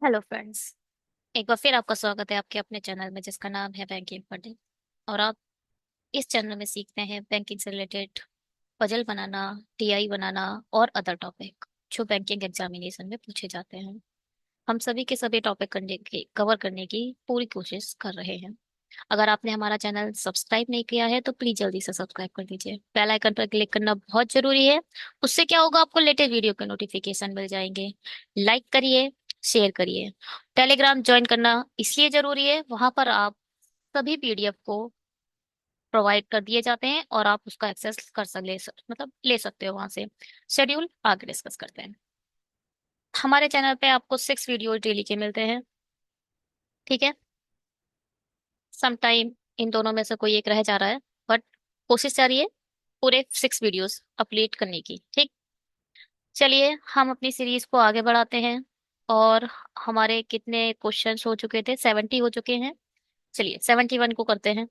Hello friends. एक बार फिर आपका स्वागत है आपके अपने चैनल में जिसका नाम है बैंकिंग पढ़े। और आप इस चैनल में सीखते हैं बैंकिंग से रिलेटेड पजल बनाना, टीआई बनाना और अदर टॉपिक जो बैंकिंग एग्जामिनेशन में पूछे जाते हैं। हम सभी के सभी टॉपिक करने की कवर करने की पूरी कोशिश कर रहे हैं। अगर आपने हमारा चैनल सब्सक्राइब नहीं किया है तो प्लीज जल्दी से सब्सक्राइब कर दीजिए। बेल आइकन पर क्लिक करना बहुत जरूरी है। उससे क्या होगा, आपको लेटेस्ट वीडियो के नोटिफिकेशन मिल जाएंगे। लाइक करिए, शेयर करिए। टेलीग्राम ज्वाइन करना इसलिए जरूरी है, वहां पर आप सभी पीडीएफ को प्रोवाइड कर दिए जाते हैं और आप उसका एक्सेस कर सक ले सक, मतलब ले सकते हो वहां से। शेड्यूल आगे डिस्कस करते हैं। हमारे चैनल पे आपको 6 वीडियो डेली के मिलते हैं, ठीक है। समटाइम इन दोनों में से कोई एक रह जा रहा है, बट कोशिश जारी है पूरे 6 वीडियोस अपलोड करने की, ठीक। चलिए हम अपनी सीरीज को आगे बढ़ाते हैं। और हमारे कितने क्वेश्चंस हो चुके थे? 70 हो चुके हैं। चलिए 71 को करते हैं।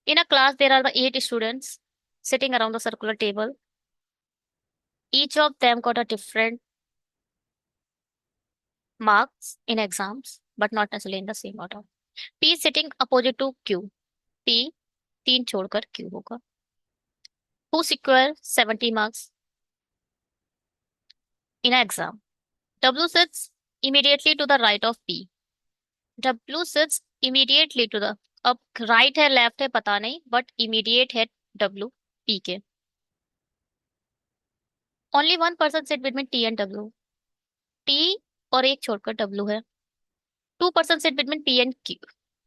In a class there are the 8 students sitting around the circular table. Each of them got a different marks in exams but not necessarily in the same order. P is sitting opposite to Q. P 3 छोड़कर Q होगा। Who secure 70 marks in an exam? W sits immediately to the right of P. W sits immediately to the, अब right है left है पता नहीं, but immediate है W P के। Only one person sit between T and W। T और एक छोड़कर W है। 2 person sit between P and Q।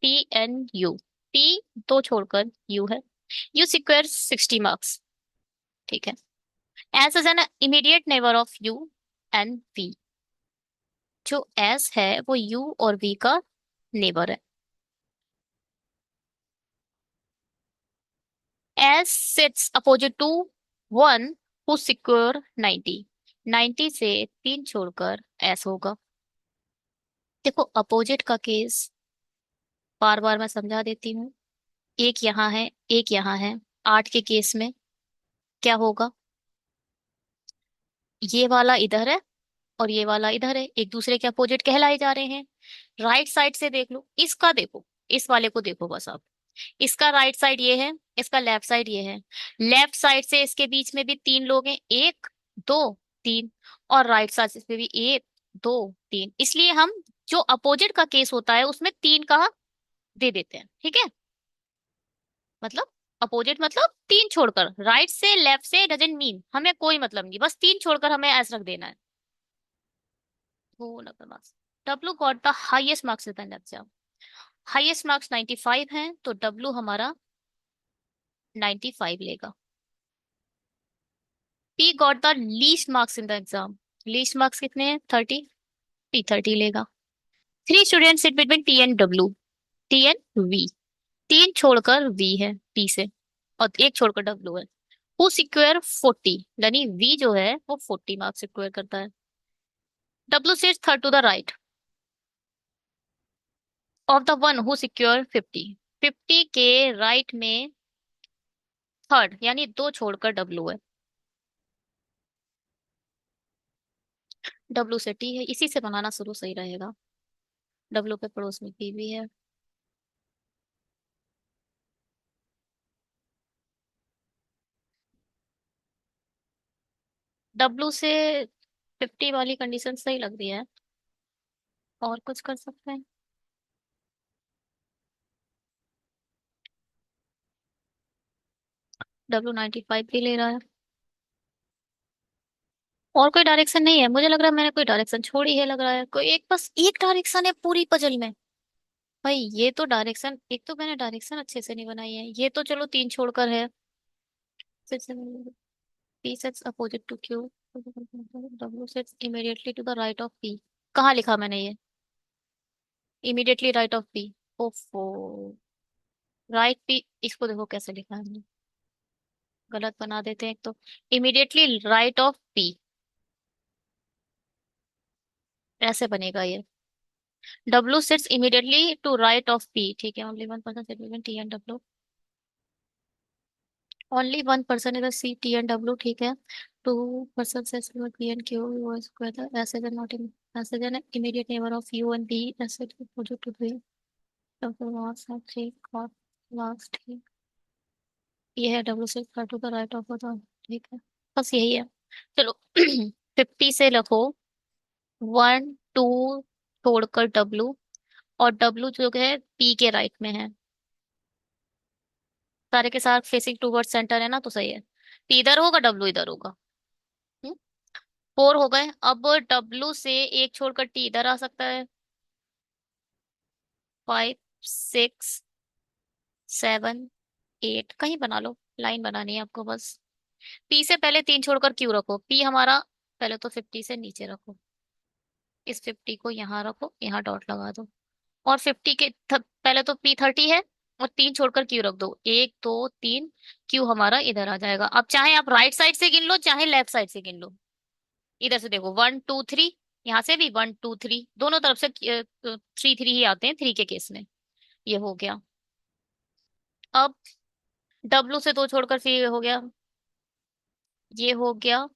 P and U। P दो छोड़कर U है। U सिक्योर 60 मार्क्स, ठीक है। S is an immediate neighbour of U and V। जो S है वो U और V का नेबर है। S sits opposite to one who secure 90। 90 से 3 छोड़कर S होगा। देखो अपोजिट का केस बार बार मैं समझा देती हूँ। एक यहाँ है, एक यहाँ है। 8 के केस में क्या होगा? ये वाला इधर है और ये वाला इधर है, एक दूसरे के अपोजिट कहलाए जा रहे हैं। राइट साइड से देख लो, इसका देखो, इस वाले को देखो बस आप। इसका राइट साइड ये है, इसका लेफ्ट साइड ये है। लेफ्ट साइड से इसके बीच में भी 3 लोग हैं, एक, दो, तीन। और राइट साइड से भी एक, दो, तीन। इसलिए हम जो अपोजिट का केस होता है उसमें 3 का दे देते हैं, ठीक है। मतलब अपोजिट मतलब 3 छोड़कर, राइट से लेफ्ट से डजेंट मीन, हमें कोई मतलब नहीं, बस 3 छोड़कर हमें ऐसा रख देना है। वो number marks. W got the highest marks in the exam. Highest marks 95 हैं तो डब्लू हमारा 95 लेगा। P got the least marks in the exam. Least marks कितने हैं? 30। पी 30 लेगा। 3 student sit between T and W. T and V. 3 छोड़कर we है P से, और एक छोड़कर डब्लू है। हु सिक्योर 40, यानी वी जो है वो 40 मार्क्स सिक्योर करता है। W sits third to the right of the one who secure 50। 50 के राइट में थर्ड, यानी दो छोड़कर डब्लू है। डब्लू से टी है, इसी से बनाना शुरू सही रहेगा। डब्लू के पड़ोस में पी भी है। डब्लू से 50 वाली कंडीशन सही लग रही है। और कुछ कर सकते हैं? डब्लू 95 भी ले रहा है। और कोई डायरेक्शन नहीं है, मुझे लग रहा है मैंने कोई डायरेक्शन छोड़ी है, लग रहा है कोई एक, बस एक डायरेक्शन है पूरी पजल में। भाई ये तो डायरेक्शन, एक तो मैंने डायरेक्शन अच्छे से नहीं बनाई है, ये तो चलो 3 छोड़कर है। P sets opposite to Q. W sets immediately to the right of P. कहाँ लिखा मैंने ये? Immediately right of P. ओफो, राइट पी, इसको देखो कैसे लिखा है हमने, गलत बना देते हैं एक तो। इमीडिएटली राइट ऑफ पी ऐसे बनेगा ये। W sits immediately to right of P, ठीक है। Only one person sit between T and W. Only one person is C T and W, ठीक है। 2 person says what P and Q was whether acid and not acid and immediate neighbor of U and B acid opposite to B. Double mass and 3 last ठीक। ये है W6 to the right of the, ठीक है, बस यही है। चलो 50 से रखो 1 2 छोड़कर W, और W जो है P के राइट में है। सारे के साथ फेसिंग टूवर्ड सेंटर है ना, तो सही है। P इधर होगा, W इधर होगा। 4 हो गए। अब W से एक छोड़कर T इधर आ सकता है। 5 6 7 8 कहीं बना लो, लाइन बनानी है आपको बस। P से पहले 3 छोड़कर Q रखो। P हमारा पहले तो 50 से नीचे रखो, इस 50 को यहाँ रखो, यहाँ डॉट लगा दो। और 50 के पहले तो P 30 है, और 3 छोड़कर Q रख दो, 1 2 3। Q हमारा इधर आ जाएगा। अब चाहे आप राइट साइड से गिन लो, चाहे लेफ्ट साइड से गिन लो। इधर से देखो 1 2 3, यहाँ से भी 1 2 3, दोनों तरफ से 3 3 ही आते हैं 3 के केस में। ये हो गया। अब W से 2 छोड़कर फिर ये हो गया, ये हो गया,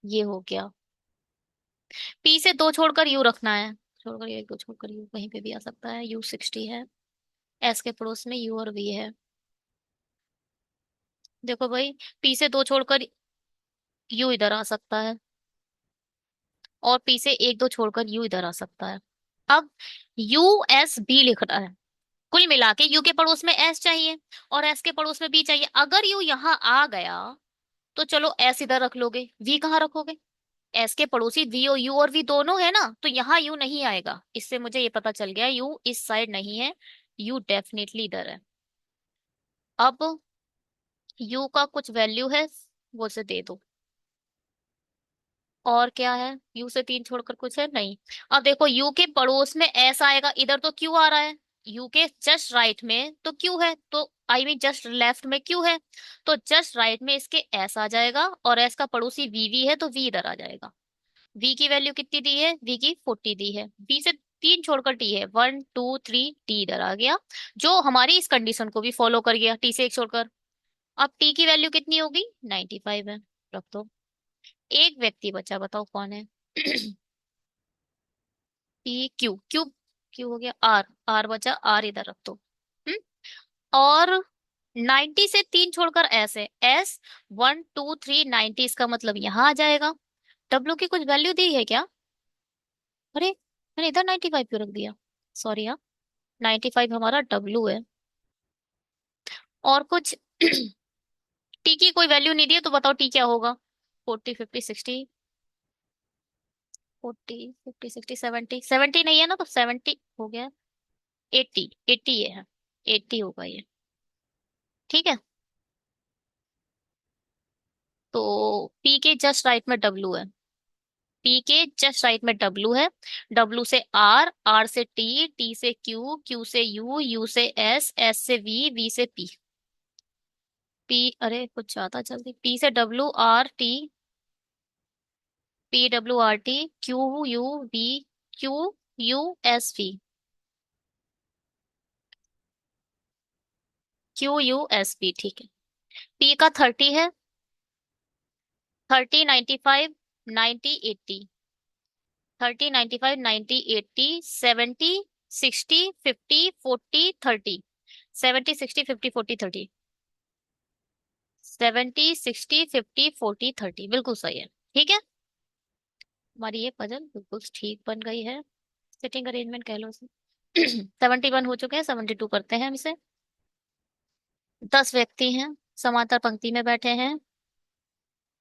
ये हो गया। P से 2 छोड़कर U रखना है, छोड़कर ये 2 छोड़कर U कहीं पे भी आ सकता है। U 60 है, S के पड़ोस में U और V है। देखो भाई, P से 2 छोड़कर U इधर आ सकता है, और P से 1 2 छोड़कर U इधर आ सकता है। अब USB लिखना है। कुल मिला के U के पड़ोस में S चाहिए, और S के पड़ोस में B चाहिए। अगर U यहाँ आ गया तो चलो S इधर रख लोगे, V कहाँ रखोगे? S के पड़ोसी V और U और V दोनों है ना, तो यहाँ U नहीं आएगा। इससे मुझे ये पता चल गया U इस साइड नहीं है, U डेफिनेटली इधर है। अब U का कुछ वैल्यू है, वो से दे दो। और क्या है, U से 3 छोड़कर कुछ है नहीं। अब देखो U के पड़ोस में S आएगा, इधर तो Q आ रहा है। U के जस्ट राइट में तो Q है, तो आई मीन जस्ट लेफ्ट में Q है, तो जस्ट राइट में इसके S आ जाएगा, और S का पड़ोसी VV है, तो V इधर आ जाएगा। V की वैल्यू कितनी दी है? V की 40 दी है। V से 3 छोड़कर T है, 1 2 3, T इधर आ गया, जो हमारी इस कंडीशन को भी फॉलो कर गया। T से 1 छोड़कर अब T की वैल्यू कितनी होगी? 95 है। रख दो। एक व्यक्ति बचा, बताओ कौन है? P Q Q Q हो गया। R R बचा, R इधर रख दो। हम्म। और 90 से 3 छोड़कर S है, S 1 2 3 90, इसका मतलब यहाँ आ जाएगा। W की कुछ वैल्यू दी है क्या? अरे मैंने इधर 95 क्यों रख दिया, सॉरी हाँ। 95 हमारा W है। और कुछ T की कोई वैल्यू नहीं दी है, तो बताओ T क्या होगा? 40 50 60, 40 50 60 70, 70 नहीं है ना, तो 70 हो गया। 80 80 ये है, 80 होगा ये। ठीक है, तो P के जस्ट राइट में W है, P के जस्ट राइट में W है। W से R, R से T, T से Q, Q से U, U से S, S से V, V से P। P अरे कुछ ज्यादा जल्दी, P से W R T, P W R T, Q U V, Q U S V, Q U S V, ठीक है। P का 30 है, 30 95 90 80, 30 95 90 80, 70 60 50 40 30, 70 60 50 40 30, 70 60 50 40 30, बिल्कुल सही है। ठीक है, हमारी ये पजल बिल्कुल ठीक बन गई है। सिटिंग अरेंजमेंट कह लो उसे। 71 हो चुके हैं, 72 करते हैं हम इसे। 10 व्यक्ति हैं, समांतर पंक्ति में बैठे हैं,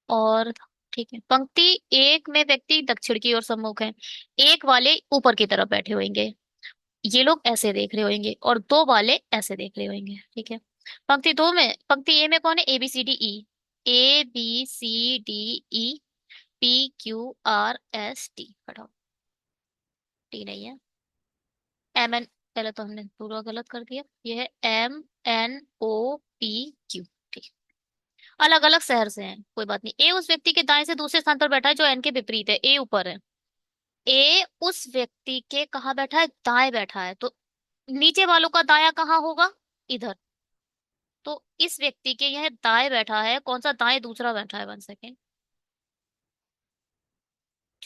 और ठीक है, पंक्ति एक में व्यक्ति दक्षिण की ओर सम्मुख है, एक वाले ऊपर की तरफ बैठे होंगे, ये लोग ऐसे देख रहे होंगे, और दो वाले ऐसे देख रहे होंगे। ठीक है, पंक्ति ए में कौन है? ABCDE, ABCDE, PQRST, हटाओ, टी नहीं है। MN, पहले तो हमने पूरा गलत कर दिया, ये है MNOPQ। ठीक, अलग अलग शहर से हैं, कोई बात नहीं। ए उस व्यक्ति के दाएं से दूसरे स्थान पर बैठा है जो एन के विपरीत है, ए ऊपर है। ए उस व्यक्ति के कहाँ बैठा है? दाएं बैठा है, तो नीचे वालों का दाया कहाँ होगा? इधर। तो इस व्यक्ति के यह दाएं बैठा है, कौन सा दाएं? दूसरा बैठा है, 1 सेकेंड।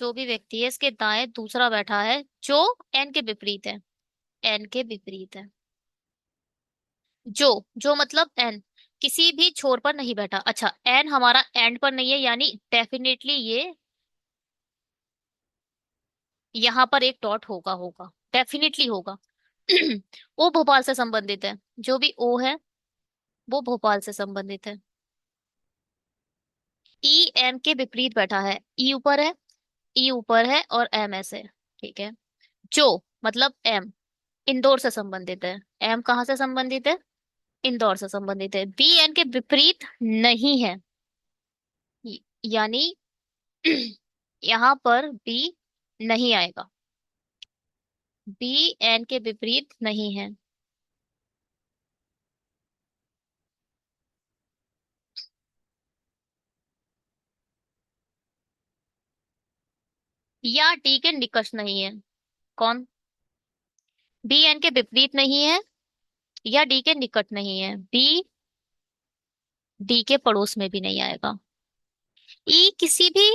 जो भी व्यक्ति है इसके दाएं दूसरा बैठा है जो एन के विपरीत है। एन के विपरीत है। जो जो मतलब एन किसी भी छोर पर नहीं बैठा। अच्छा, एन हमारा एंड पर नहीं है, यानी डेफिनेटली ये यहाँ पर एक डॉट होगा, होगा डेफिनेटली होगा। ओ भोपाल से संबंधित है। जो भी ओ है वो भोपाल से संबंधित है। ई एम के विपरीत बैठा है। ई ऊपर है। ई ऊपर है और एम ऐसे है। ठीक है। जो मतलब एम इंदौर से संबंधित है। एम कहाँ से संबंधित है? इंदौर से संबंधित है। बी एन के विपरीत नहीं है। यानी यहाँ पर बी नहीं आएगा। बी एन के विपरीत नहीं है। या डी के निकट नहीं है। कौन? बी एन के विपरीत नहीं है या डी के निकट नहीं है। बी डी के पड़ोस में भी नहीं आएगा। ई किसी भी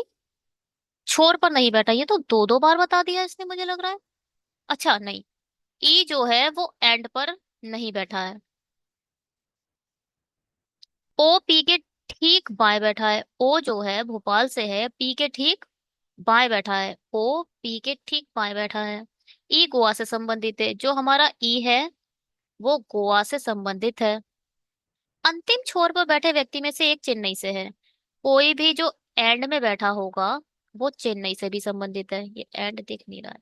छोर पर नहीं बैठा। ये तो दो दो बार बता दिया इसने, मुझे लग रहा है। अच्छा नहीं, ई जो है वो एंड पर नहीं बैठा है। ओ पी के ठीक बाएं बैठा है। ओ जो है भोपाल से है, पी के ठीक बाएं बैठा है। ओ पी के ठीक बाएं बैठा है। ई गोवा से संबंधित है। जो हमारा ई है वो गोवा से संबंधित है। अंतिम छोर पर बैठे व्यक्ति में से एक चेन्नई से है। कोई भी जो एंड में बैठा होगा वो चेन्नई से भी संबंधित है। ये एंड दिख नहीं रहा है।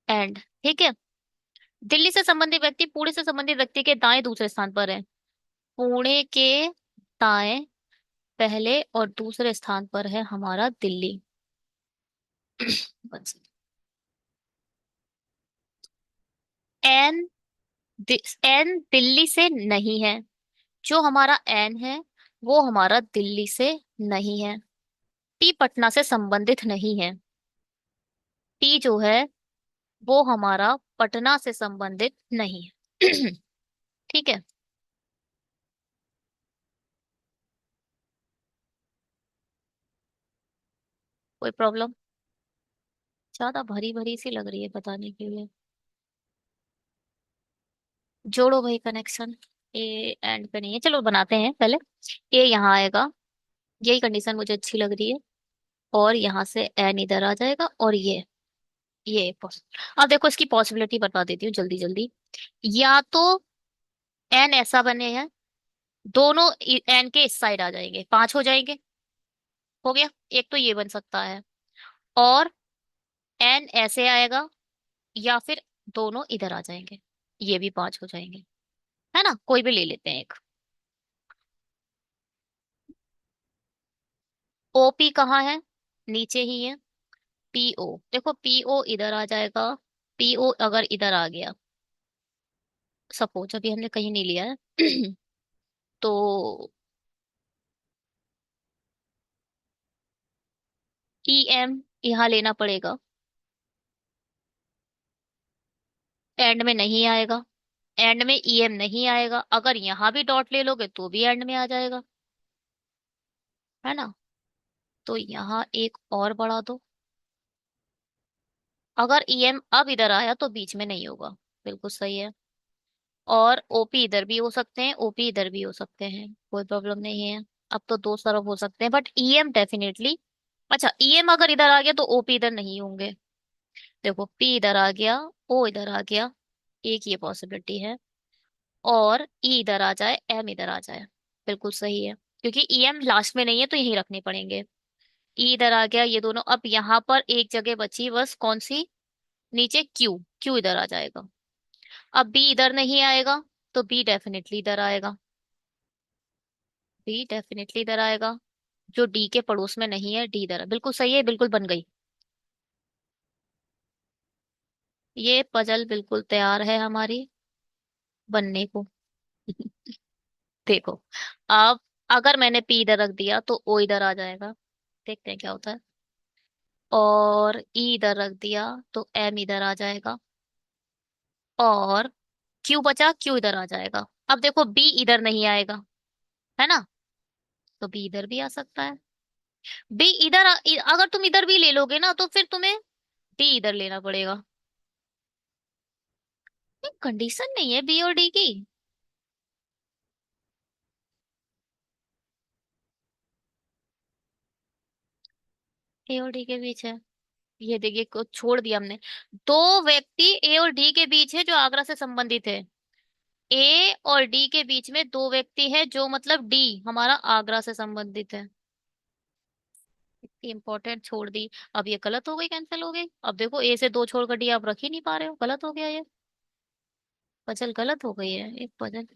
एंड ठीक है। दिल्ली से संबंधित व्यक्ति पुणे से संबंधित व्यक्ति के दाएं दूसरे स्थान पर है। पुणे के दाएं पहले और दूसरे स्थान पर है हमारा दिल्ली। बस। एन एन दिल्ली से नहीं है। जो हमारा एन है वो हमारा दिल्ली से नहीं है। पी पटना से संबंधित नहीं है। पी जो है वो हमारा पटना से संबंधित नहीं है। ठीक है। कोई प्रॉब्लम? ज्यादा भरी भरी सी लग रही है बताने के लिए। जोड़ो भाई कनेक्शन। ए एंड पे नहीं है, चलो बनाते हैं पहले। ए यहाँ आएगा। यही कंडीशन मुझे अच्छी लग रही है। और यहाँ से एन इधर आ जाएगा और ये अब देखो इसकी पॉसिबिलिटी बता देती हूँ जल्दी जल्दी। या तो एन ऐसा बने हैं, दोनों एन के इस साइड आ जाएंगे, पांच हो जाएंगे। हो गया। एक तो ये बन सकता है। और एन ऐसे आएगा, या फिर दोनों इधर आ जाएंगे, ये भी पांच हो जाएंगे। है ना, कोई भी ले लेते हैं एक। ओपी कहाँ है? नीचे ही है। पीओ देखो, पीओ इधर आ जाएगा। पीओ अगर इधर आ गया, सपोज अभी हमने कहीं नहीं लिया है तो ई एम यहाँ लेना पड़ेगा। एंड में नहीं आएगा। एंड में ई एम नहीं आएगा। अगर यहाँ भी डॉट ले लोगे तो भी एंड में आ जाएगा। है ना। तो यहाँ एक और बढ़ा दो। अगर ई एम अब इधर आया तो बीच में नहीं होगा। बिल्कुल सही है। और ओपी इधर भी हो सकते हैं, ओपी इधर भी हो सकते हैं, कोई प्रॉब्लम नहीं है। अब तो दो तरफ हो सकते हैं, बट ईएम डेफिनेटली। अच्छा, ईएम अगर इधर आ गया तो ओपी इधर नहीं होंगे। देखो, पी इधर आ गया, ओ इधर आ गया, एक ये पॉसिबिलिटी है। और ई इधर आ जाए, एम इधर आ जाए। बिल्कुल सही है, क्योंकि ईएम लास्ट में नहीं है तो यही रखने पड़ेंगे। ई इधर आ गया, ये दोनों। अब यहाँ पर एक जगह बची बस, कौन सी? नीचे क्यू। क्यू इधर आ जाएगा। अब बी इधर नहीं आएगा तो बी डेफिनेटली इधर आएगा। बी डेफिनेटली इधर आएगा। जो डी के पड़ोस में नहीं है, डी इधर बिल्कुल सही है, बिल्कुल बन गई। ये पजल बिल्कुल तैयार है हमारी बनने को। देखो, अब अगर मैंने पी इधर रख दिया तो ओ इधर आ जाएगा। देखते हैं क्या होता है। और ई इधर रख दिया तो एम इधर आ जाएगा। और क्यू बचा, क्यू इधर आ जाएगा। अब देखो, बी इधर नहीं आएगा। है ना। तो बी इधर भी आ सकता है। बी इधर अगर तुम इधर भी ले लोगे ना तो फिर तुम्हें डी इधर लेना पड़ेगा। कंडीशन नहीं है बी और डी की। ए और डी के बीच है। ये देखिए को छोड़ दिया हमने। दो व्यक्ति ए और डी के बीच है जो आगरा से संबंधित है। ए और डी के बीच में दो व्यक्ति है जो मतलब डी हमारा आगरा से संबंधित है। इंपॉर्टेंट छोड़ दी। अब ये गलत हो गई, कैंसिल हो गई। अब देखो ए से दो छोड़कर डी आप रख ही नहीं पा रहे हो, गलत हो गया ये। पजल गलत हो गई है एक पजल।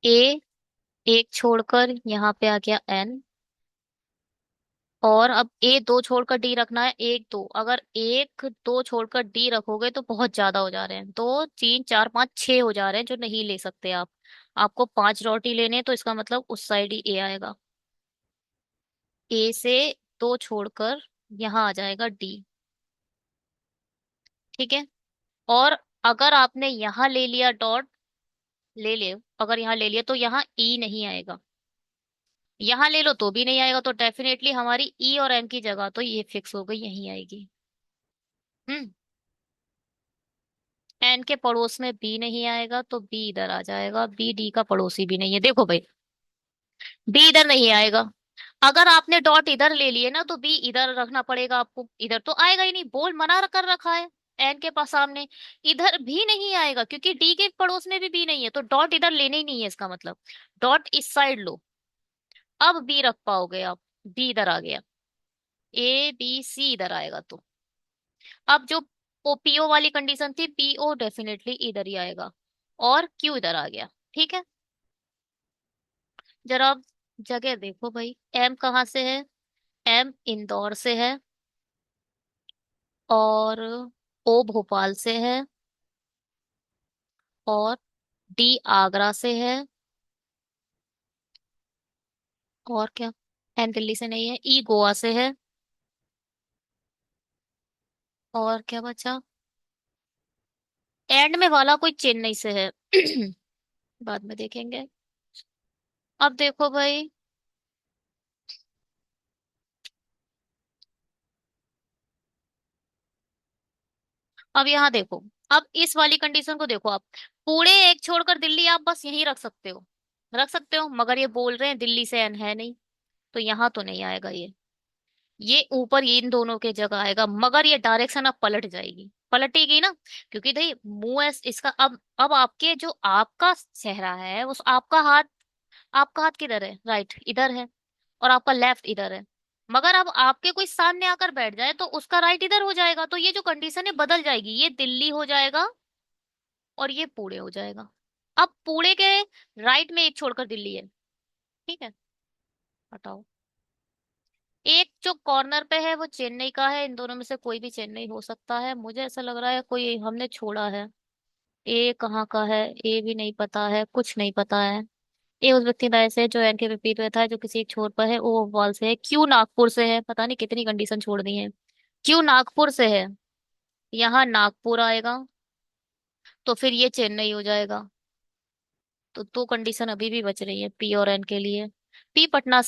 ए एक छोड़कर यहाँ पे आ गया एन। और अब ए दो छोड़कर डी रखना है, एक दो, अगर एक दो छोड़कर डी रखोगे तो बहुत ज्यादा हो जा रहे हैं, दो तीन चार पाँच छह हो जा रहे हैं जो नहीं ले सकते आप। आपको पांच रोटी लेने हैं तो इसका मतलब उस साइड ही ए आएगा। ए से दो छोड़कर यहाँ आ जाएगा डी। ठीक है। और अगर आपने यहाँ ले लिया डॉट, ले ले, अगर यहाँ ले लिया तो यहाँ ई नहीं आएगा। यहाँ ले लो तो भी नहीं आएगा, तो डेफिनेटली हमारी ई और एम की जगह तो ये फिक्स हो गई, यहीं आएगी। हम्म। एन के पड़ोस में बी नहीं आएगा तो बी इधर आ जाएगा, बी डी का पड़ोसी भी नहीं है, देखो भाई। बी इधर नहीं आएगा। अगर आपने डॉट इधर ले लिए ना तो बी इधर रखना पड़ेगा आपको, इधर तो आएगा ही नहीं, बोल मना कर रखा है एन के पास सामने। इधर भी नहीं आएगा क्योंकि डी के पड़ोस में भी बी नहीं है, तो डॉट इधर लेने ही नहीं है इसका मतलब। डॉट इस साइड लो। अब बी रख पाओगे आप। बी इधर आ गया। ए बी सी इधर आएगा तो। अब जो पीओ वाली कंडीशन थी, पीओ डेफिनेटली इधर ही आएगा। और क्यू इधर आ गया। ठीक है। जरा आप जगह देखो भाई, एम कहाँ से है। एम इंदौर से है। और ओ भोपाल से है। और डी आगरा से है। और क्या। एन दिल्ली से नहीं है, ई गोवा से है। और क्या बचा। एंड में वाला कोई चेन्नई से है। बाद में देखेंगे। अब देखो भाई। अब यहाँ देखो। अब इस वाली कंडीशन को देखो आप। पुणे एक छोड़कर दिल्ली आप बस यहीं रख सकते हो। रख सकते हो, मगर ये बोल रहे हैं दिल्ली से एन है नहीं, तो यहाँ तो नहीं आएगा ये ऊपर ये इन दोनों के जगह आएगा, मगर ये डायरेक्शन अब पलट जाएगी, पलटेगी ना। क्योंकि भाई मुंह इसका अब आपके जो आपका चेहरा है उस आपका हाथ किधर है, राइट इधर है। और आपका लेफ्ट इधर है। मगर अब आपके कोई सामने आकर बैठ जाए तो उसका राइट इधर हो जाएगा, तो ये जो कंडीशन है बदल जाएगी, ये दिल्ली हो जाएगा और ये पुणे हो जाएगा। अब पुणे के राइट में एक छोड़कर दिल्ली है। ठीक है। हटाओ। एक जो कॉर्नर पे है वो चेन्नई का है, इन दोनों में से कोई भी चेन्नई हो सकता है, मुझे ऐसा लग रहा है कोई हमने छोड़ा है। ए कहाँ का है, ए भी नहीं पता है, कुछ नहीं पता है। ए उस राय से है जो एन के विपरीत में था, जो किसी एक छोर पर है, ओ भोपाल से है, क्यू नागपुर से है, पता नहीं कितनी कंडीशन छोड़ दी है। क्यू नागपुर से है। यहाँ नागपुर आएगा। तो फिर ये चेन्नई हो जाएगा। तो दो कंडीशन अभी भी बच रही है पी और एन के लिए। पी पटना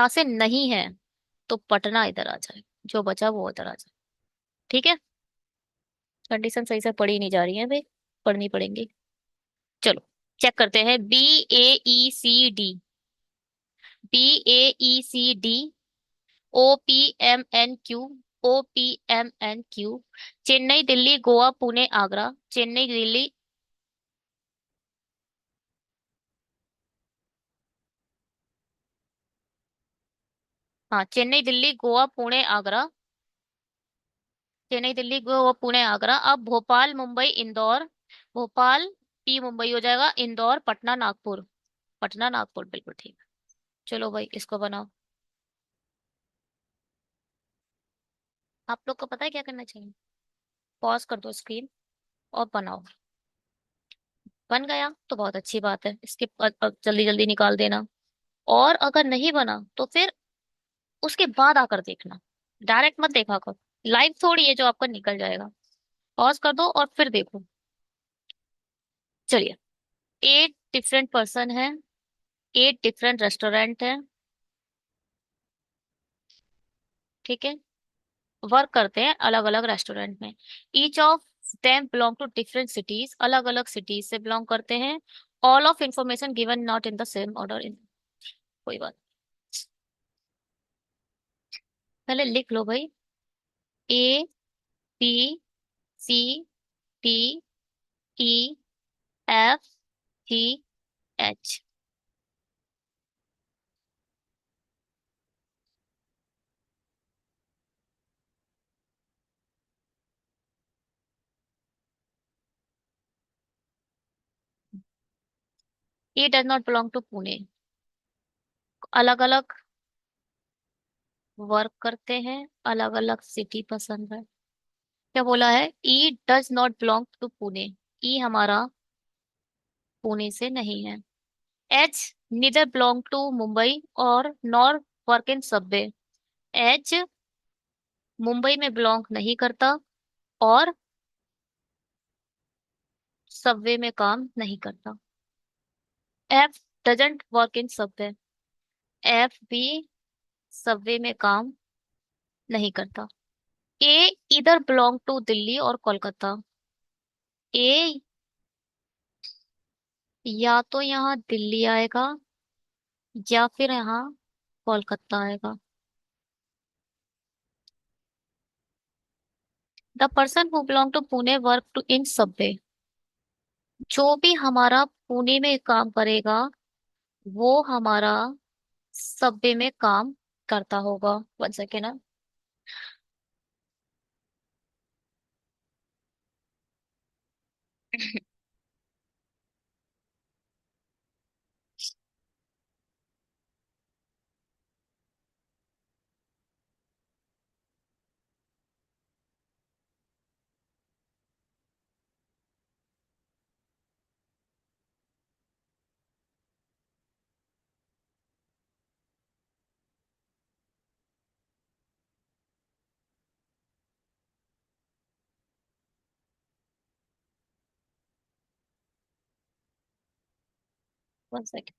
से नहीं है, तो पटना इधर आ जाए, जो बचा वो उधर आ जाए। ठीक है। कंडीशन सही से पढ़ी नहीं जा रही है भाई, पढ़नी पड़ेंगी। चलो चेक करते हैं। B A E C D. B A E C D. O P M N Q. O P M N Q. Chennai Delhi Goa Pune Agra, Chennai Delhi. हाँ, चेन्नई दिल्ली गोवा पुणे आगरा। चेन्नई दिल्ली गोवा पुणे आगरा। अब भोपाल मुंबई इंदौर। भोपाल पी मुंबई हो जाएगा, इंदौर पटना नागपुर। पटना नागपुर बिल्कुल ठीक। चलो भाई इसको बनाओ। आप लोग को पता है क्या करना चाहिए। पॉज कर दो स्क्रीन और बनाओ। बन गया तो बहुत अच्छी बात है, इसके जल्दी जल्दी निकाल देना। और अगर नहीं बना तो फिर उसके बाद आकर देखना। डायरेक्ट मत देखा कर। लाइव थोड़ी है जो आपका निकल जाएगा। पॉज कर दो और फिर देखो। चलिए। 8 डिफरेंट पर्सन है, 8 डिफरेंट रेस्टोरेंट है, ठीक है, वर्क करते हैं अलग अलग रेस्टोरेंट में। Each of them belong to different cities, अलग अलग सिटीज से बिलोंग करते हैं। All of information given not in the same order in. कोई बात। पहले लिख लो भाई। A, B, C, D, E, F, G, H. A does not belong to Pune. अलग अलग वर्क करते हैं, अलग अलग सिटी पसंद है। क्या बोला है? E does not belong to Pune. E हमारा पुणे से नहीं है। H neither belong to Mumbai और nor work in Subway. H Mumbai में बिलोंग नहीं करता और सबवे में काम नहीं करता। F doesn't work in Subway. F भी सबवे में काम नहीं करता। ए इधर बिलोंग टू दिल्ली और कोलकाता। ए या तो यहाँ दिल्ली आएगा या फिर यहाँ कोलकाता आएगा। The person who belong to Pune work to in subway. जो भी हमारा पुणे में काम करेगा वो हमारा सबवे में काम करता होगा। 1 सेकेंड ना। One second.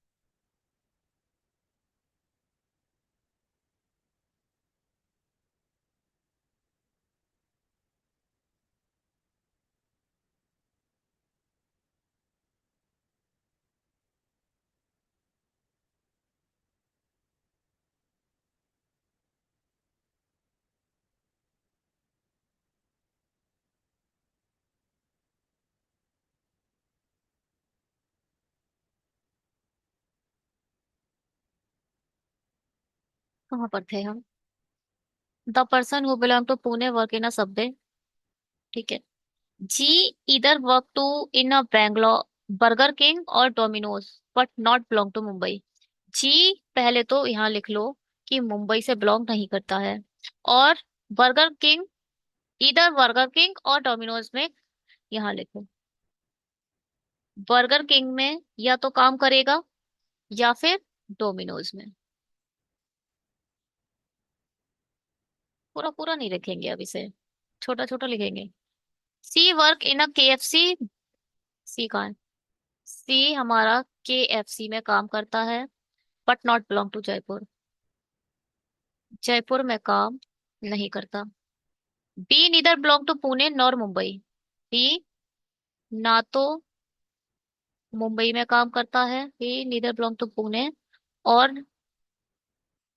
कहाँ पर थे हम? The person who belong to Pune work in a Subway, ठीक है। जी इधर work to in a Bangalore Burger King और Domino's but not belong to Mumbai. G पहले तो यहाँ लिख लो कि मुंबई से बिलोंग नहीं करता है। और बर्गर किंग, इधर बर्गर किंग और डोमिनोज में यहाँ लिखो। बर्गर किंग में या तो काम करेगा या फिर डोमिनोज में। पूरा पूरा नहीं लिखेंगे अब इसे, छोटा छोटा लिखेंगे। सी वर्क इन अ केएफसी। सी कहाँ है? सी हमारा केएफसी में काम करता है but not belong to Jaipur. Jaipur में काम नहीं करता। B neither belong to Pune nor Mumbai. B ना तो मुंबई में काम करता है, B neither belong to Pune, और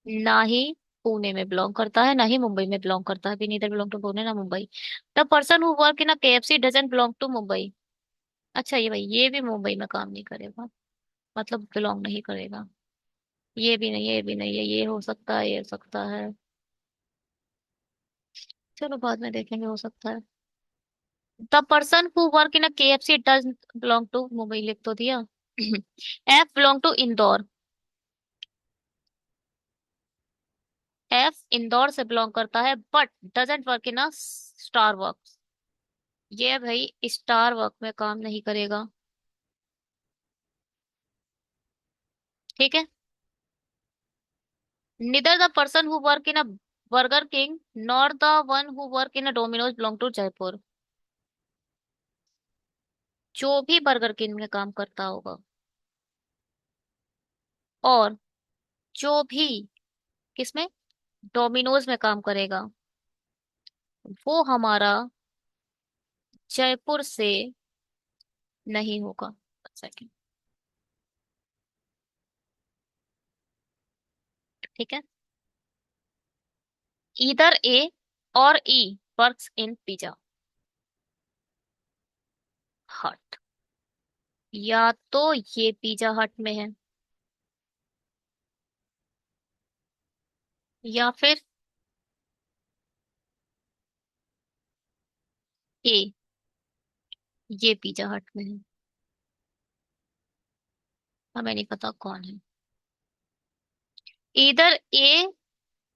ना ही पुणे में बिलोंग करता है, ना ही मुंबई में बिलोंग करता है। B neither belong to Pune ना Mumbai. The person who work in a KFC doesn't belong to Mumbai. अच्छा ये भाई ये भी मुंबई में काम नहीं करेगा, मतलब बिलोंग नहीं करेगा। ये भी नहीं, ये भी नहीं है, ये हो सकता है, ये हो सकता है। चलो बाद में देखेंगे, हो सकता है। The person who work in a KFC does belong to Mumbai, लिख तो दिया। F belong to Indore. F Indore से बिलोंग करता है but doesn't work in a star work. ये भाई स्टार वर्क में काम नहीं करेगा, ठीक है। Neither the person who work in a Burger King nor the one who work in a Domino's belong to Jaipur. जो भी बर्गर किंग में काम करता होगा और जो भी किसमें, डोमिनोज में काम करेगा, वो हमारा जयपुर से नहीं होगा। सेकंड। ठीक है। इधर ए और ई वर्क्स इन पिज्जा हट, या तो ये पिज्जा हट में है, या फिर ए ये पिज्जा हट में है। हमें नहीं पता कौन है। इधर ए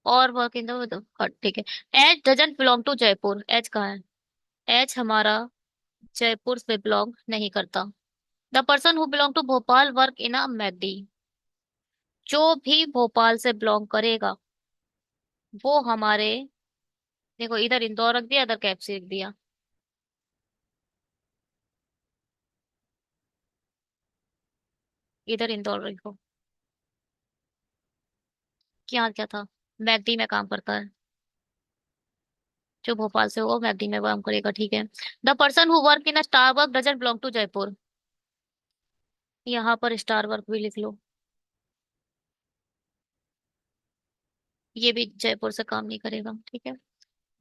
और वर्क इन द हट। ठीक है। H doesn't belong to Jaipur. H कहाँ है? एच हमारा जयपुर से बिलोंग नहीं करता। The person who belong to Bhopal work in a McD. जो भी भोपाल से बिलोंग करेगा वो हमारे, देखो इधर इंदौर रख दिया, इधर कैप्सी रख दिया। इधर इंदौर रखो। क्या क्या था? मैकडी में काम करता है। जो भोपाल से होगा मैकडी में काम करेगा। ठीक है। The person who work in a Starbuck doesn't belong to Jaipur. यहाँ पर स्टार वर्क भी लिख लो। ये भी जयपुर से काम नहीं करेगा। ठीक है।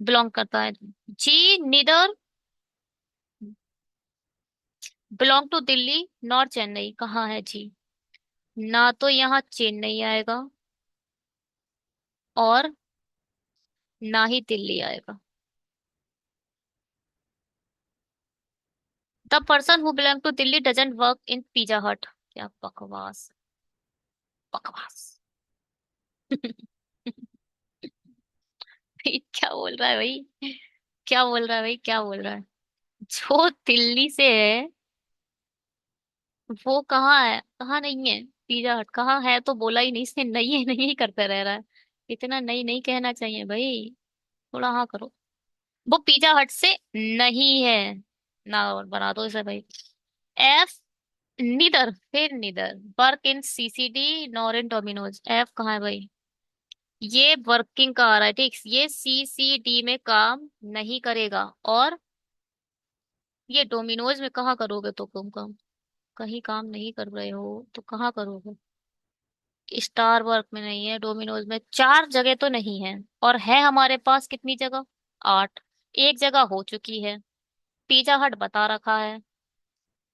बिलोंग करता है। G neither belong to Delhi nor Chennai. कहाँ है जी? ना तो यहाँ चेन्नई आएगा और ना ही दिल्ली आएगा। The person who belong to Delhi doesn't work in Pizza Hut. क्या बकवास, बकवास। क्या बोल रहा है भाई? क्या बोल रहा है भाई? क्या बोल रहा है? जो दिल्ली से है वो कहाँ है, कहाँ नहीं है? पिज्जा हट कहाँ है तो बोला ही नहीं इसने, नहीं है नहीं ही करते रह रहा है। इतना नहीं नहीं कहना चाहिए भाई, थोड़ा हाँ करो। वो पिज्जा हट से नहीं है ना, और बना दो इसे भाई। एफ नीदर, फिर neither work in CCD nor in Domino's. F कहाँ है भाई? ये वर्किंग का आ रहा है। ठीक, ये सीसीडी में काम नहीं करेगा और ये डोमिनोज में कहाँ करोगे तो तुम काम? कहीं काम नहीं कर रहे हो तो कहाँ करोगे? स्टार वर्क में नहीं है, डोमिनोज में, चार जगह तो नहीं है। और है हमारे पास कितनी जगह? आठ। एक जगह हो चुकी है, पिज्जा हट बता रखा है।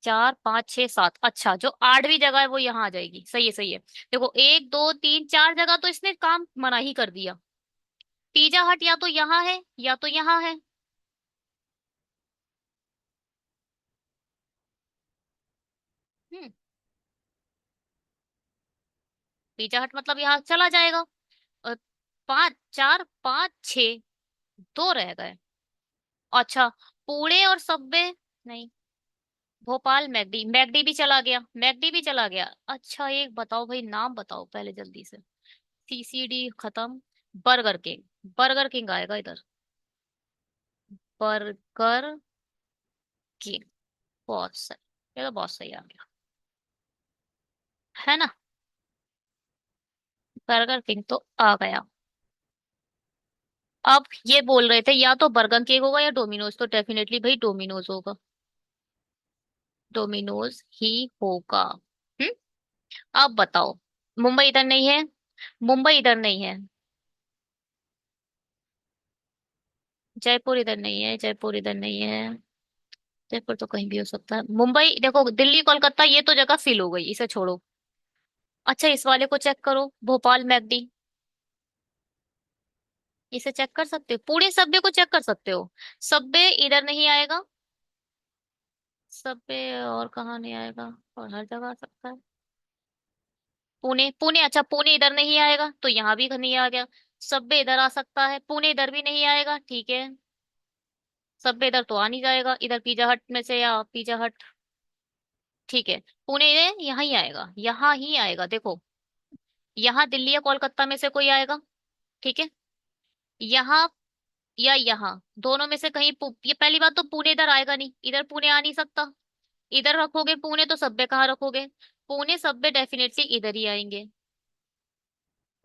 चार पाँच छह सात, अच्छा जो आठवीं जगह है वो यहाँ आ जाएगी। सही है सही है। देखो एक दो तीन चार जगह तो इसने काम मना ही कर दिया। पिज्जा हट या तो यहाँ है या तो यहाँ है। हम्म। पिज्जा हट मतलब यहाँ चला जाएगा। अ, पाँच, चार पाँच छह, दो रह गए। अच्छा, पुणे और सबवे नहीं। भोपाल मैकडी, मैकडी भी चला गया, मैकडी भी चला गया। अच्छा एक बताओ भाई, नाम बताओ पहले जल्दी से। सीसीडी खत्म। बर्गर किंग, बर्गर किंग आएगा इधर। बर्गर किंग, बहुत सही। ये तो बहुत सही आ गया, है ना? बर्गर किंग तो आ गया। अब ये बोल रहे थे या तो बर्गर किंग होगा या डोमिनोज, तो डेफिनेटली भाई डोमिनोज होगा। डोमिनोज ही होगा। हम्म। अब बताओ। मुंबई इधर नहीं है, मुंबई इधर नहीं है। जयपुर इधर नहीं है, जयपुर इधर नहीं है। जयपुर तो कहीं भी हो सकता है। मुंबई देखो, दिल्ली कोलकाता ये तो जगह फिल हो गई, इसे छोड़ो। अच्छा इस वाले को चेक करो, भोपाल मैकडी। इसे चेक कर सकते हो, पूरे सब्बे को चेक कर सकते हो। सब्बे इधर नहीं आएगा। सब्बे और कहाँ नहीं आएगा, और हर जगह आ सकता है। पुणे, पुणे, अच्छा पुणे इधर नहीं आएगा तो यहाँ भी नहीं आ गया। सब्बे इधर आ सकता है, पुणे इधर भी नहीं आएगा। ठीक है। सब्बे इधर तो आ नहीं जाएगा, इधर पिज्जा हट में से या पिज्जा हट। ठीक है। पुणे यहाँ ही आएगा, यहाँ ही आएगा देखो। यहाँ दिल्ली या कोलकाता में से कोई आएगा। ठीक है। यहाँ या यहाँ दोनों में से कहीं ये पहली बात तो पुणे इधर आएगा नहीं, इधर पुणे आ नहीं सकता। इधर रखोगे पुणे तो सब्बे कहाँ रखोगे? पुणे सब्बे डेफिनेटली इधर ही आएंगे।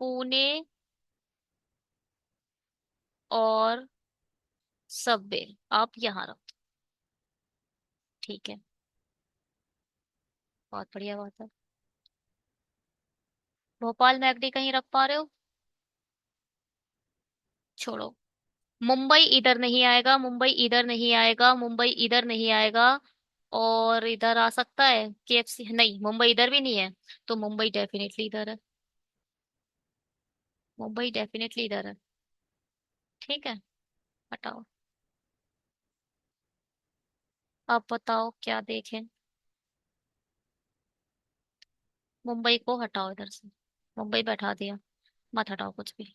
पुणे और सब्बे आप यहाँ रखो। ठीक है, बहुत बढ़िया बात है। भोपाल मैकडी कहीं रख पा रहे हो? छोड़ो। मुंबई इधर नहीं आएगा, मुंबई इधर नहीं आएगा, मुंबई इधर नहीं आएगा। और इधर आ सकता है केएफसी, नहीं मुंबई इधर भी नहीं है। तो मुंबई डेफिनेटली इधर है। मुंबई डेफिनेटली इधर है। ठीक है, हटाओ। अब बताओ क्या देखें। मुंबई को हटाओ इधर से। मुंबई बैठा दिया। मत हटाओ कुछ भी।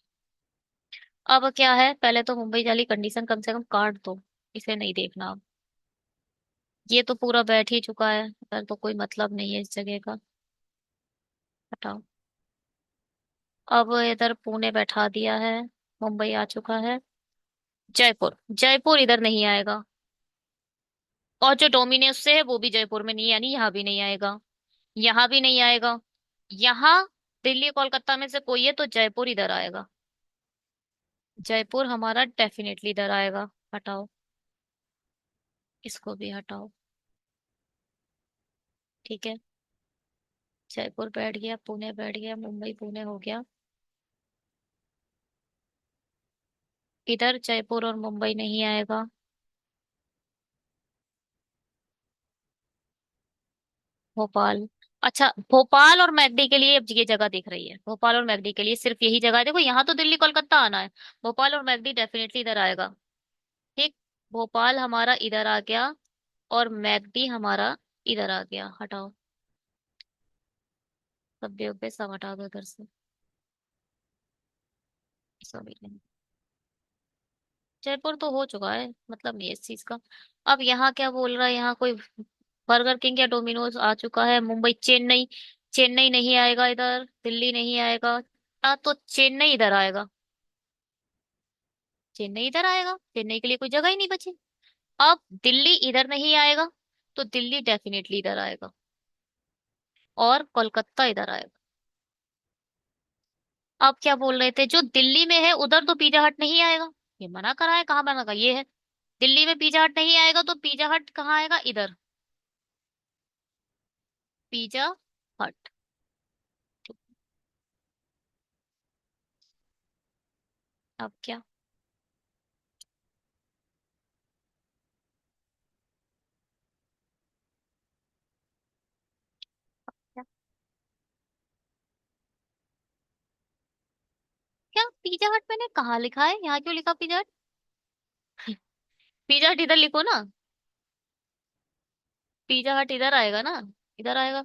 अब क्या है, पहले तो मुंबई वाली कंडीशन कम से कम काट दो। इसे नहीं देखना अब। ये तो पूरा बैठ ही चुका है, इधर तो कोई मतलब नहीं है इस जगह का। हटाओ। अब इधर पुणे बैठा दिया है। मुंबई आ चुका है। जयपुर, जयपुर इधर नहीं आएगा। और जो डोमिनोज से है वो भी जयपुर में नहीं, यानी यहाँ भी नहीं आएगा। यहाँ भी नहीं आएगा। यहाँ दिल्ली कोलकाता में से कोई है तो जयपुर इधर आएगा। जयपुर हमारा डेफिनेटली इधर आएगा। हटाओ। इसको भी हटाओ। ठीक है। जयपुर बैठ गया, पुणे बैठ गया, मुंबई पुणे हो गया। इधर जयपुर और मुंबई नहीं आएगा। भोपाल। अच्छा, भोपाल और मैकडी के लिए अब ये जगह दिख रही है, भोपाल और मैकडी के लिए सिर्फ यही जगह है। देखो यहाँ तो दिल्ली कोलकाता आना है। भोपाल और मैकडी डेफिनेटली इधर आएगा। ठीक। भोपाल हमारा इधर आ गया। और मैकडी हमारा इधर आ गया। हटाओ। सब बेवकूफ सब हटा दो इधर से। सॉरी। जयपुर तो हो चुका है, मतलब नहीं है इस चीज का। अब यहाँ क्या बोल रहा है, यहाँ कोई बर्गर किंग या डोमिनोज आ चुका है। मुंबई, चेन्नई। चेन्नई नहीं आएगा इधर, दिल्ली नहीं आएगा। तो चेन्नई इधर आएगा। चेन्नई इधर आएगा, चेन्नई के लिए कोई जगह ही नहीं बची। अब दिल्ली इधर नहीं आएगा। तो दिल्ली डेफिनेटली इधर आएगा। और कोलकाता इधर आएगा। अब क्या बोल रहे थे, जो दिल्ली में है उधर तो पिज्जा हट नहीं आएगा। ये मना करा है, कहाँ मना करा, ये है। दिल्ली में पिज्जा हट नहीं आएगा तो पिज्जा हट कहाँ आएगा, इधर। पिज्जा हट। अब क्या? क्या? क्या पिज्जा हट मैंने कहाँ लिखा है, यहाँ क्यों लिखा पिज्जा हट? पिज्जा हट इधर लिखो ना। पिज्जा हट इधर आएगा ना। इधर आएगा।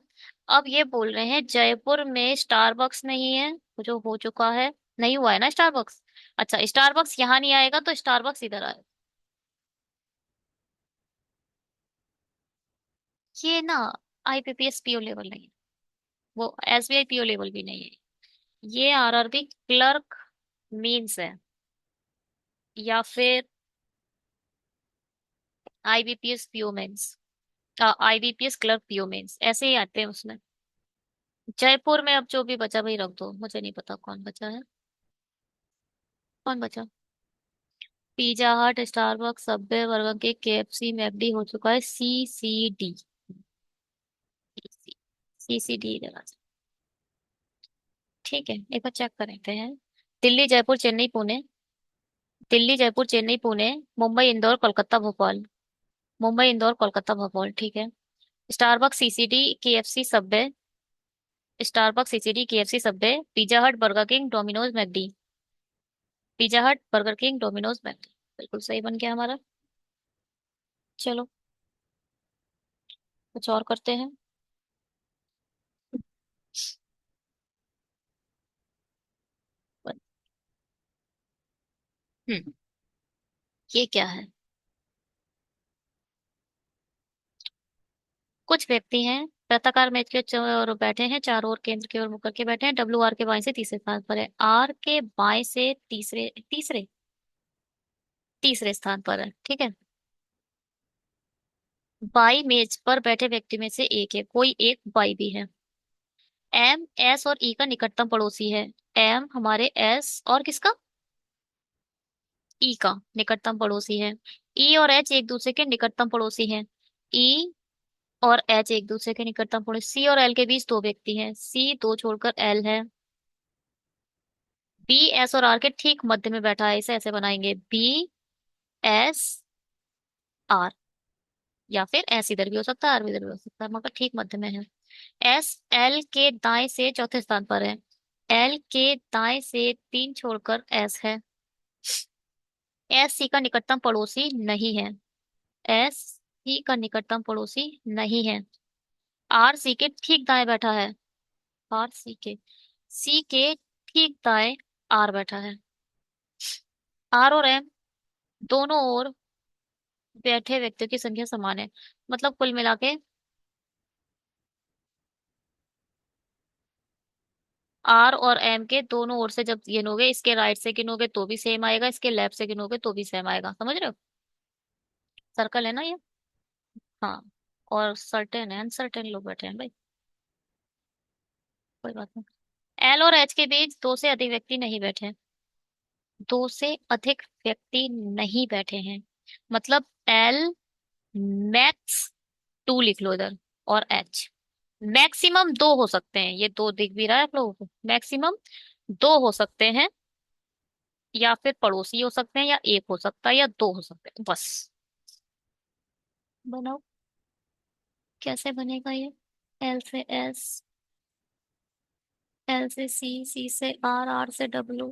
अब ये बोल रहे हैं जयपुर में स्टारबक्स नहीं है, जो हो चुका है। नहीं हुआ है ना स्टारबक्स। अच्छा, स्टारबक्स यहाँ नहीं आएगा तो स्टारबक्स इधर आएगा। ये ना आईपीपीएस पीओ लेवल नहीं है। वो एसबीआई पीओ लेवल भी नहीं है। ये आरआरबी क्लर्क मीन्स है। या फिर IBPS PO mains. IBPS clerk PO mains ऐसे ही आते हैं उसमें। जयपुर में अब जो भी बचा वही रख दो, मुझे नहीं पता कौन बचा है। कौन बचा? पिज्जा हट, Starbucks, Subway, burger king, KFC, McD हो चुका है। सीसीडी। सीसीडी लगा। ठीक है, एक बार चेक कर लेते हैं। दिल्ली, जयपुर, चेन्नई, पुणे। दिल्ली, जयपुर, चेन्नई, पुणे। मुंबई, इंदौर, कोलकाता, भोपाल। मुंबई, इंदौर, कोलकाता, भोपाल। ठीक है। Starbucks, CCD, KFC, Subway. Starbucks, CCD, KFC, Subway, pizza Hut, Burger King, Domino's, McD. Pizza Hut, Burger King, Domino's, McD. बिल्कुल सही बन गया हमारा। चलो, कुछ और करते हैं। हम्म। ये क्या है? कुछ व्यक्ति हैं वृत्ताकार मेज के और बैठे हैं, चारों ओर केंद्र की ओर मुकर के बैठे हैं। डब्ल्यू आर के बाएं से तीसरे स्थान पर है, आर के बाएं से तीसरे तीसरे तीसरे स्थान पर है। ठीक है। बाई मेज पर बैठे व्यक्ति में से एक है, कोई एक बाई भी है। एम एस और ई का निकटतम पड़ोसी है। एम हमारे एस और किसका, ई का निकटतम पड़ोसी है। ई और एच एक दूसरे के निकटतम पड़ोसी हैं। ई और एच एक दूसरे के निकटतम पड़ोसी। सी और एल के बीच दो व्यक्ति हैं। सी दो छोड़कर एल है। बी एस और आर के ठीक मध्य में बैठा है, इसे ऐसे बनाएंगे, बी एस आर। या फिर एस इधर भी हो सकता है, आर भी इधर भी हो सकता है, मगर ठीक मध्य में है। एस एल के दाएं से चौथे स्थान पर है। एल के दाएं से तीन छोड़कर एस है। एस सी का निकटतम पड़ोसी नहीं है। एस सी का निकटतम पड़ोसी नहीं है। आर सी के ठीक दाएं बैठा है। आर सी के ठीक दाएं आर बैठा है। आर और एम दोनों ओर बैठे व्यक्तियों की संख्या समान है। मतलब कुल मिला के आर और एम के दोनों ओर से जब गिनोगे, इसके राइट से गिनोगे तो भी सेम आएगा, इसके लेफ्ट से गिनोगे तो भी सेम आएगा, समझ रहे हो। सर्कल है ना ये। हाँ। और सर्टेन है, अनसर्टेन लोग बैठे हैं भाई। कोई बात नहीं। एल और एच के बीच दो से अधिक व्यक्ति नहीं बैठे हैं। दो से अधिक व्यक्ति नहीं बैठे हैं। मतलब एल मैक्स टू लिख लो इधर। और एच मैक्सिमम दो हो सकते हैं, ये दो दिख भी रहा है आप लोगों को, मैक्सिमम दो हो सकते हैं। या फिर पड़ोसी हो सकते हैं, या एक हो सकता है, या दो हो सकते हैं, बस। बनाओ, कैसे बनेगा ये। एल से एस, एल से सी, सी से आर, आर से डब्ल्यू।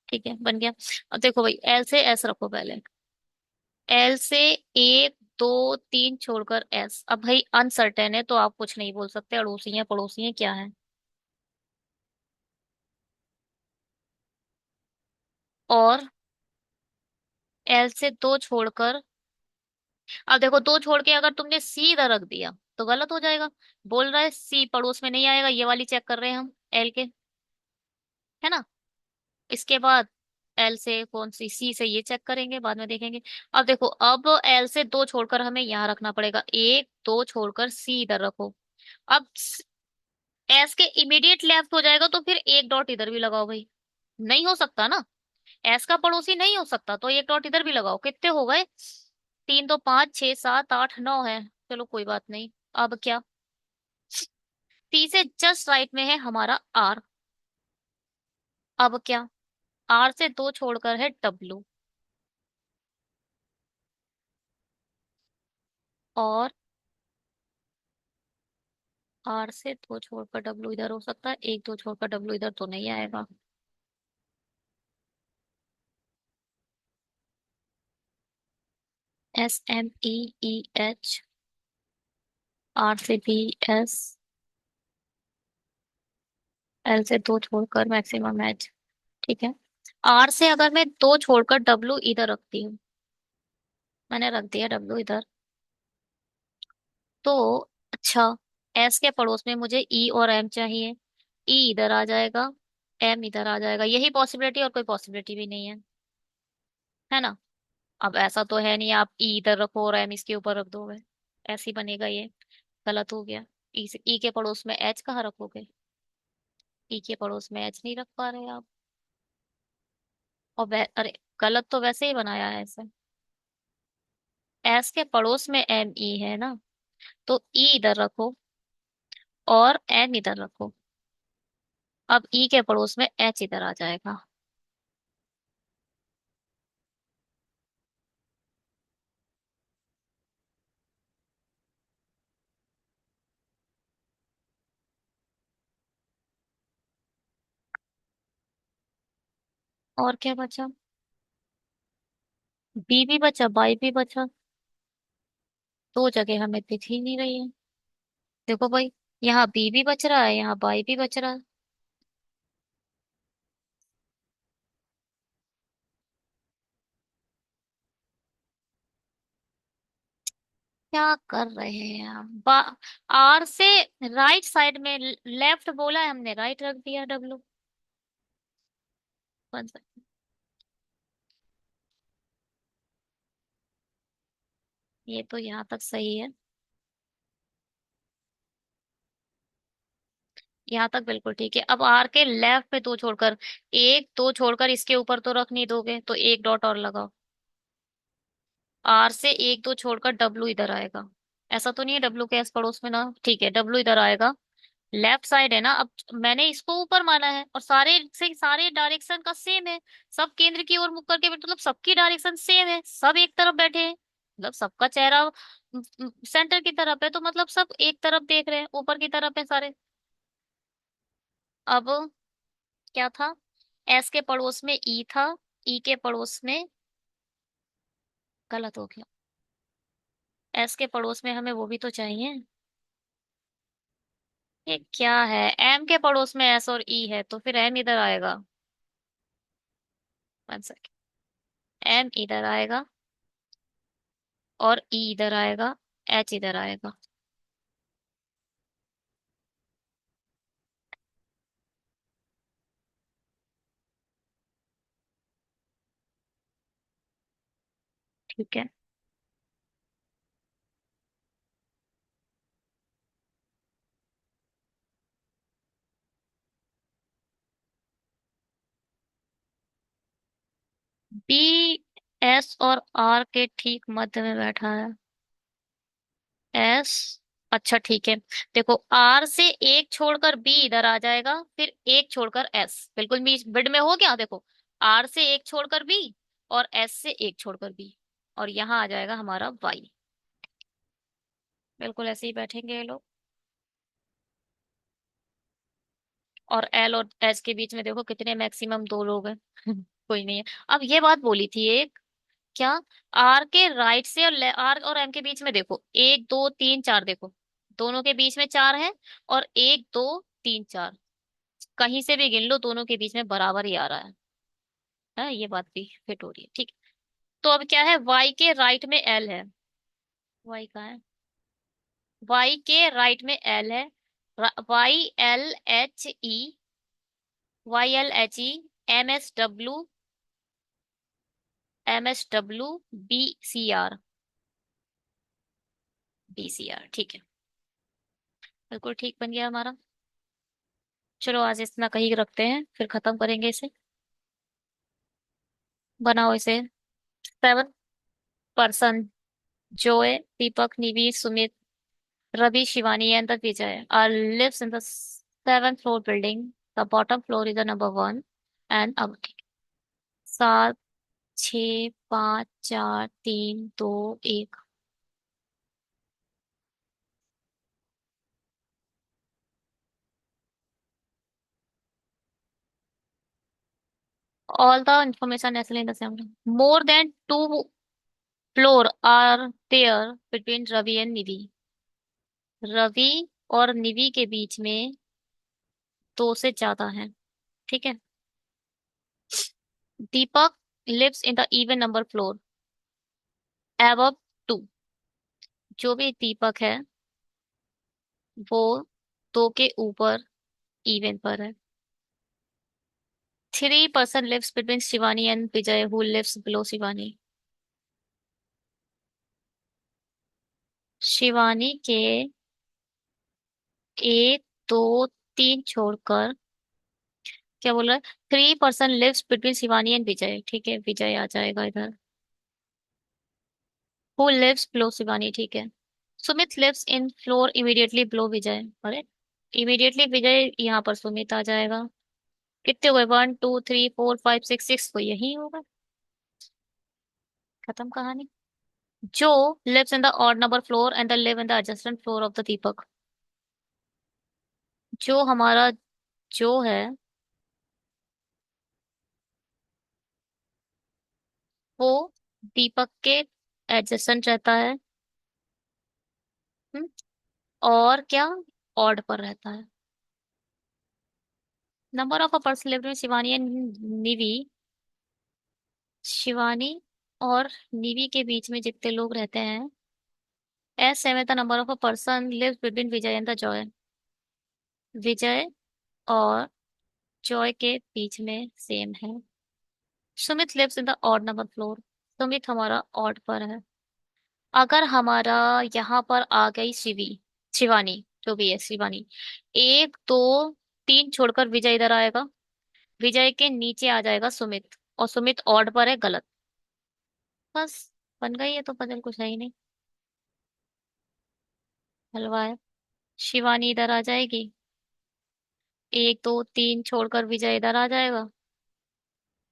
ठीक है, बन गया। अब देखो भाई, एल से एस रखो पहले। एल से एक दो तीन छोड़कर एस। अब भाई अनसर्टेन है तो आप कुछ नहीं बोल सकते, अड़ोसी है पड़ोसी है क्या है। और एल से दो छोड़कर, अब देखो दो छोड़ के अगर तुमने सी इधर रख दिया तो गलत हो जाएगा। बोल रहा है सी पड़ोस में नहीं आएगा, ये वाली चेक कर रहे हैं हम एल के, है ना। इसके बाद एल से कौन सी, सी से ये चेक करेंगे, बाद में देखेंगे। अब देखो, अब एल से दो छोड़कर हमें यहाँ रखना पड़ेगा, एक दो छोड़कर सी इधर रखो। अब एस के इमीडिएट लेफ्ट हो जाएगा तो फिर एक डॉट इधर भी लगाओ भाई। नहीं हो सकता ना, एस का पड़ोसी नहीं हो सकता, तो एक डॉट इधर भी लगाओ। कितने हो गए, तीन तो पाँच, छह सात आठ नौ है। चलो कोई बात नहीं। अब क्या, सी से जस्ट राइट में है हमारा आर। अब क्या, आर से दो छोड़कर है डब्लू। और आर से दो छोड़कर डब्लू इधर हो सकता है, एक दो छोड़कर डब्लू इधर तो नहीं आएगा। S M E E H, R से बी एस, एल से दो छोड़कर मैक्सिमम एच। ठीक है। आर से अगर मैं दो छोड़कर डब्लू इधर रखती हूँ, मैंने रख दिया डब्लू इधर, तो अच्छा, एस के पड़ोस में मुझे ई और एम चाहिए। ई इधर आ जाएगा, एम इधर आ जाएगा, यही पॉसिबिलिटी, और कोई पॉसिबिलिटी भी नहीं है, है ना। अब ऐसा तो है नहीं आप ई इधर रखो और एम इसके ऊपर रख दोगे, ऐसे ही बनेगा ये। गलत हो गया। ई से, ई के पड़ोस में एच कहाँ रखोगे, ई के पड़ोस में एच नहीं रख पा रहे आप। और अरे, गलत तो वैसे ही बनाया है ऐसे। एस के पड़ोस में एम ई है ना, तो ई इधर रखो और एम इधर रखो। अब ई के पड़ोस में एच इधर आ जाएगा। और क्या बचा, बी भी बचा, बाई भी बचा। दो जगह हमें दिख ही नहीं रही है। देखो भाई, यहाँ बी भी बच रहा है, यहाँ बाई भी बच रहा है। क्या कर रहे हैं आप, आर से राइट साइड में, लेफ्ट बोला है हमने, राइट रख दिया डब्लू। ये तो यहाँ तक सही है। यहाँ तक बिल्कुल ठीक है। अब आर के लेफ्ट पे दो छोड़कर, एक दो छोड़कर इसके ऊपर तो रख नहीं दोगे, तो एक डॉट और लगाओ। आर से एक दो छोड़कर डब्लू इधर आएगा। ऐसा तो नहीं है डब्लू के एस पड़ोस में ना, ठीक है डब्लू इधर आएगा। लेफ्ट साइड है ना। अब मैंने इसको ऊपर माना है और सारे से सारे डायरेक्शन का सेम है। सब केंद्र की ओर मुख करके, मतलब सबकी डायरेक्शन सेम है, सब एक तरफ बैठे हैं, मतलब सबका चेहरा सेंटर की तरफ है, तो मतलब सब एक तरफ देख रहे हैं, ऊपर की तरफ है सारे। अब क्या था, एस के पड़ोस में ई था, ई के पड़ोस में, गलत हो गया, एस के पड़ोस में हमें वो भी तो चाहिए। ये क्या है, एम के पड़ोस में एस और ई है, तो फिर एम इधर आएगा। वन सेकेंड, एम इधर आएगा और ई इधर आएगा, एच इधर आएगा। ठीक है। बी एस और आर के ठीक मध्य में बैठा है। एस, अच्छा ठीक है। देखो आर से एक छोड़कर बी इधर आ जाएगा, फिर एक छोड़कर एस बिल्कुल बीच मिड में हो गया, देखो। आर से एक छोड़कर बी और एस से एक छोड़कर बी, और यहाँ आ जाएगा हमारा वाई। बिल्कुल ऐसे ही बैठेंगे ये लोग। और एल और एस के बीच में देखो कितने मैक्सिमम दो लोग हैं। कोई नहीं है। अब ये बात बोली थी एक, क्या, आर के राइट से और आर और एम के बीच में देखो, एक दो तीन चार, देखो दोनों के बीच में चार है, और एक दो तीन चार, कहीं से भी गिन लो दोनों के बीच में बराबर ही आ रहा है, ये बात भी फिट हो रही है, ठीक। तो अब क्या है, वाई के राइट में एल है। वाई कहाँ है, वाई के राइट में एल है। Y L H E, Y L H E, M S W, M S W, B C R, B C R, ठीक है। बिल्कुल ठीक बन गया हमारा। चलो आज इतना कहीं रखते हैं, फिर खत्म करेंगे इसे। बनाओ इसे। 7 person, Joy, Deepak, Nivi, Sumit, Ravi, Shivani, and the Vijay are lives in the seventh floor building. The bottom floor is the number one. And अब ठीक, 7 6 5 4 3 2 1। All the information necessary in the same room. More than two floor are there between Ravi and Nivi. Ravi और निवि के बीच में दो से ज्यादा है, ठीक है। दीपक lives in the even number floor above 2। जो भी दीपक है वो दो के ऊपर इवन पर है। 3 person lives between Shivani and Vijay, who lives below Shivani। Shivani के एक दो तीन छोड़कर, क्या बोल रहा है, 3 person lives between Shivani and Vijay, ठीक है विजय आ जाएगा इधर। हु लिव्स बिलो शिवानी, ठीक है। Sumit lives in floor immediately below Vijay, अरे इमीडिएटली विजय, यहाँ पर सुमित आ जाएगा। कितने हुए, 1 2 3 4 5 6, 6 तो यही होगा। खत्म कहानी। जो lives in the odd number floor and the live in the adjacent floor of the Deepak. जो हमारा जो है वो दीपक के एडजेसेंट रहता है। हम्म, और क्या, ऑड पर रहता है। Number of a person lived में शिवानी एंड निवी, शिवानी और निवी के बीच में जितने लोग रहते हैं, as same the number of a person lives between Vijay and the Joy. Vijay और जॉय के बीच में सेम है। Sumit lives in the odd number floor, Sumit हमारा ऑड पर है। अगर हमारा यहाँ पर आ गई शिवानी, जो भी है शिवानी, एक दो तीन छोड़कर विजय इधर आएगा, विजय के नीचे आ जाएगा सुमित, और सुमित ऑड पर है, गलत। बस, बन गई है, तो पजल कुछ है ही नहीं। हलवा है। शिवानी इधर आ जाएगी, एक दो तीन छोड़कर विजय इधर आ जाएगा,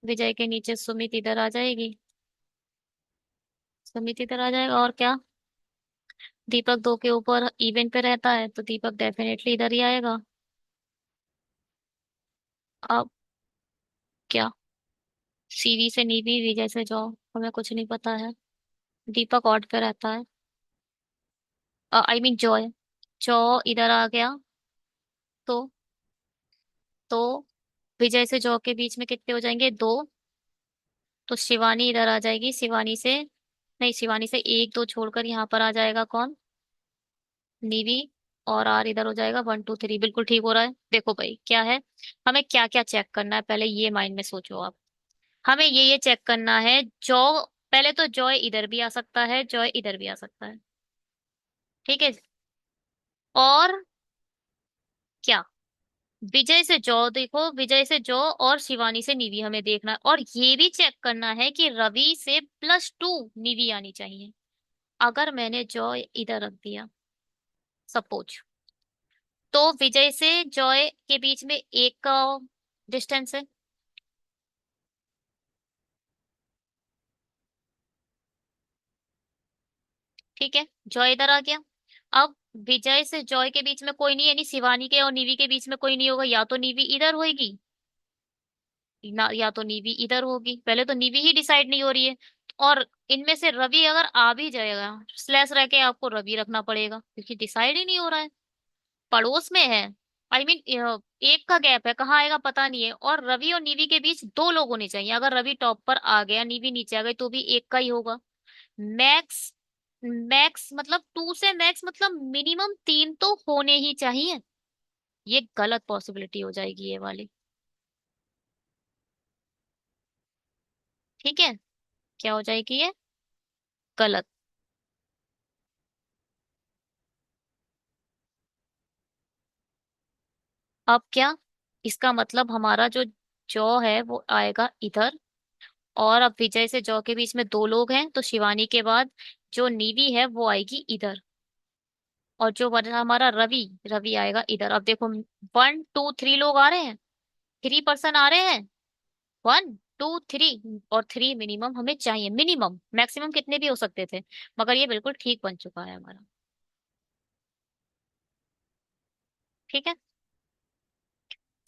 विजय के नीचे सुमित इधर आ जाएगी, सुमित इधर आ जाएगा, और क्या। दीपक दो के ऊपर इवेंट पे रहता है, तो दीपक डेफिनेटली इधर ही आएगा। अब क्या, सीवी से नीवी, विजय से जॉ, हमें कुछ नहीं पता है। दीपक ऑड पे रहता है, आई मीन जॉय, जॉ इधर आ गया, तो तो विजय से जॉ के बीच में कितने हो जाएंगे, दो। तो शिवानी इधर आ जाएगी, शिवानी से, नहीं, शिवानी से एक दो छोड़कर यहाँ पर आ जाएगा कौन, नीवी, और आर इधर हो जाएगा, वन टू थ्री, बिल्कुल ठीक हो रहा है। देखो भाई क्या है, हमें क्या क्या चेक करना है, पहले ये माइंड में सोचो आप। हमें ये चेक करना है, जॉ, पहले तो जॉय इधर भी आ सकता है, जॉय इधर भी आ सकता है, ठीक है। और क्या, विजय से जॉ देखो, विजय से जॉ और शिवानी से निवी हमें देखना है, और ये भी चेक करना है कि रवि से +2 निवी आनी चाहिए। अगर मैंने जॉ इधर रख दिया सपोज, तो विजय से जॉय के बीच में एक का डिस्टेंस है, ठीक है, जॉय इधर आ गया। अब विजय से जॉय के बीच में कोई नहीं है, यानी शिवानी के और निवी के बीच में कोई नहीं होगा, या तो निवी इधर होगी ना, या तो नीवी इधर होगी, पहले तो नीवी ही डिसाइड नहीं हो रही है। और इनमें से रवि अगर आ भी जाएगा, स्लैश रह के आपको रवि रखना पड़ेगा, क्योंकि डिसाइड ही नहीं हो रहा है, पड़ोस में है। आई मीन एक का गैप है, कहाँ आएगा पता नहीं है, और रवि और नीवी के बीच दो लोग होने चाहिए, अगर रवि टॉप पर आ गया, नीवी नीचे आ गई, तो भी एक का ही होगा। मैक्स, मैक्स मतलब टू से मैक्स मतलब मिनिमम तीन तो होने ही चाहिए। ये गलत पॉसिबिलिटी हो जाएगी ये वाली, ठीक है। क्या हो जाएगी ये, गलत। अब क्या, इसका मतलब हमारा जो जॉ है वो आएगा इधर, और अब विजय से जॉ के बीच में दो लोग हैं, तो शिवानी के बाद जो नीवी है वो आएगी इधर, और जो बचा हमारा रवि, रवि आएगा इधर। अब देखो, वन टू थ्री लोग आ रहे हैं, 3 पर्सन आ रहे हैं, वन टू थ्री, और थ्री मिनिमम हमें चाहिए, मिनिमम, मैक्सिमम कितने भी हो सकते थे, मगर ये बिल्कुल ठीक बन चुका है हमारा, ठीक है।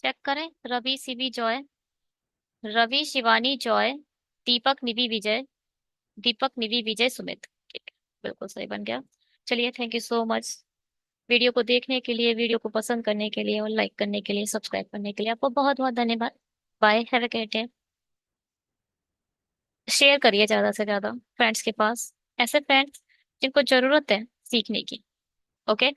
चेक करें, रवि सीवी जॉय, रवि शिवानी जॉय, दीपक निधि विजय, दीपक निधि विजय सुमित, ठीक है, बिल्कुल सही बन गया। चलिए, thank you so much video को देखने के लिए, वीडियो को पसंद करने के लिए, और लाइक करने के लिए, सब्सक्राइब करने के लिए, आपको बहुत बहुत धन्यवाद। Bye, have a great day. Share करिए ज्यादा से ज्यादा फ्रेंड्स के पास, ऐसे फ्रेंड्स जिनको जरूरत है सीखने की। ओके।